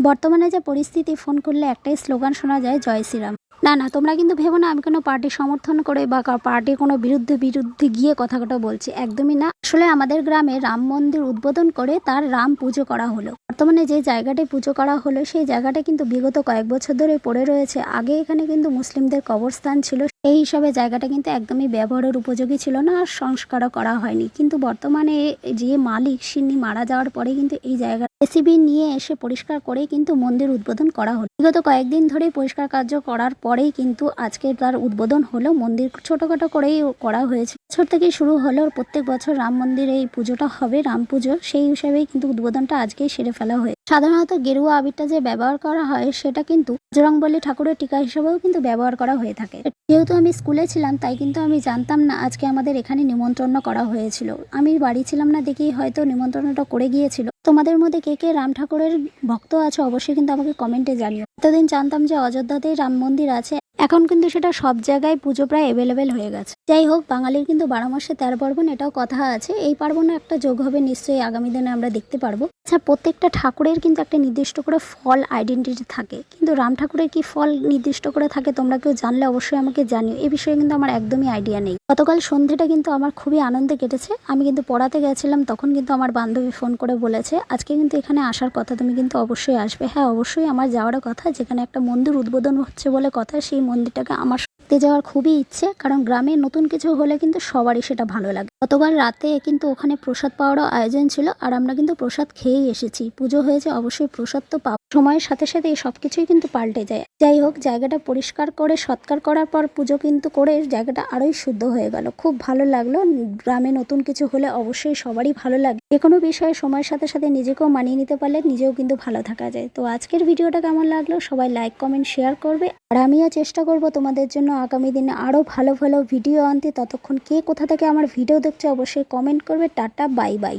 বর্তমানে যে পরিস্থিতি, ফোন করলে একটাই স্লোগান শোনা যায়, জয় শ্রীরাম। না না, তোমরা কিন্তু ভেবো না আমি কোনো পার্টি সমর্থন করে বা পার্টির কোনো বিরুদ্ধে বিরুদ্ধে গিয়ে কথাটা বলছি, একদমই না। আসলে আমাদের গ্রামে রাম মন্দির উদ্বোধন করে তার রাম পুজো করা হলো। বর্তমানে যে জায়গাটায় পুজো করা হলো সেই জায়গাটা কিন্তু বিগত কয়েক বছর ধরে পড়ে রয়েছে। আগে এখানে কিন্তু মুসলিমদের কবরস্থান ছিল, এই হিসাবে জায়গাটা কিন্তু একদমই ব্যবহারের উপযোগী ছিল না, আর সংস্কারও করা হয়নি। কিন্তু বর্তমানে যে মালিক সিনি মারা যাওয়ার পরে কিন্তু এই জায়গা জেসিবি নিয়ে এসে পরিষ্কার করে কিন্তু মন্দির উদ্বোধন করা হলো। বিগত কয়েকদিন ধরেই পরিষ্কার কার্য করার পরেই কিন্তু আজকে তার উদ্বোধন হলো। মন্দির ছোটখাটো করেই করা হয়েছে, বছর থেকে শুরু হলো। প্রত্যেক বছর রাম মন্দিরে এই পুজোটা হবে, রাম পুজো, সেই হিসাবেই কিন্তু উদ্বোধনটা আজকেই সেরে ফেলা হয়েছে। সাধারণত গেরুয়া আবিরটা যে ব্যবহার করা হয় সেটা কিন্তু বজরংবলী ঠাকুরের টিকা হিসেবেও কিন্তু ব্যবহার করা হয়ে থাকে। যেহেতু আমি স্কুলে ছিলাম তাই কিন্তু আমি জানতাম না আজকে আমাদের এখানে নিমন্ত্রণ করা হয়েছিল। আমি বাড়ি ছিলাম না দেখেই হয়তো নিমন্ত্রণটা করে গিয়েছিল। তোমাদের মধ্যে কে কে রাম ঠাকুরের ভক্ত আছে অবশ্যই কিন্তু আমাকে কমেন্টে জানিও। এতদিন জানতাম যে অযোধ্যাতেই রাম মন্দির আছে, এখন কিন্তু সেটা সব জায়গায় পুজো প্রায় অ্যাভেলেবেল হয়ে গেছে। যাই হোক, বাঙালির কিন্তু 12 মাসে 13 পার্বণ, এটাও কথা আছে। এই পার্বণে একটা যোগ হবে নিশ্চয়ই, আগামী দিনে আমরা দেখতে পারবো। আচ্ছা, প্রত্যেকটা ঠাকুরের কিন্তু একটা নির্দিষ্ট করে ফল আইডেন্টিটি থাকে, কিন্তু রাম ঠাকুরের কি ফল নির্দিষ্ট করে থাকে তোমরা কেউ জানলে অবশ্যই আমাকে জানিও। এই বিষয়ে কিন্তু আমার একদমই আইডিয়া নেই। গতকাল সন্ধ্যেটা কিন্তু আমার খুবই আনন্দে কেটেছে। আমি কিন্তু পড়াতে গেছিলাম, তখন কিন্তু আমার বান্ধবী ফোন করে বলেছে আজকে কিন্তু এখানে আসার কথা, তুমি কিন্তু অবশ্যই আসবে। হ্যাঁ, অবশ্যই আমার যাওয়ার কথা। যেখানে একটা মন্দির উদ্বোধন হচ্ছে বলে কথা, সেই মন্দিরটাকে আমার দেখতে যাওয়ার খুবই ইচ্ছে, কারণ গ্রামে নতুন কিছু হলে কিন্তু সবারই সেটা ভালো লাগে। গতকাল রাতে কিন্তু ওখানে প্রসাদ পাওয়ারও আয়োজন ছিল, আর আমরা কিন্তু প্রসাদ খেয়েই এসেছি। পুজো হয়েছে, অবশ্যই প্রসাদ তো পাবো। সময়ের সাথে সাথে এই সবকিছুই কিন্তু পাল্টে যায়। যাই হোক, জায়গাটা পরিষ্কার করে সৎকার করার পর পুজো কিন্তু করে জায়গাটা আরোই শুদ্ধ হয়ে গেল। খুব ভালো লাগলো। গ্রামে নতুন কিছু হলে অবশ্যই সবারই ভালো লাগে। যে কোনো বিষয়ে সময়ের সাথে সাথে নিজেকেও মানিয়ে নিতে পারলে নিজেও কিন্তু ভালো থাকা যায়। তো আজকের ভিডিওটা কেমন লাগলো সবাই লাইক কমেন্ট শেয়ার করবে, আর আমিও চেষ্টা করব তোমাদের জন্য আগামী দিনে আরো ভালো ভালো ভিডিও আনতে। ততক্ষণ কে কোথা থেকে আমার ভিডিও দেখছে অবশ্যই কমেন্ট করবে। Tata, bye bye.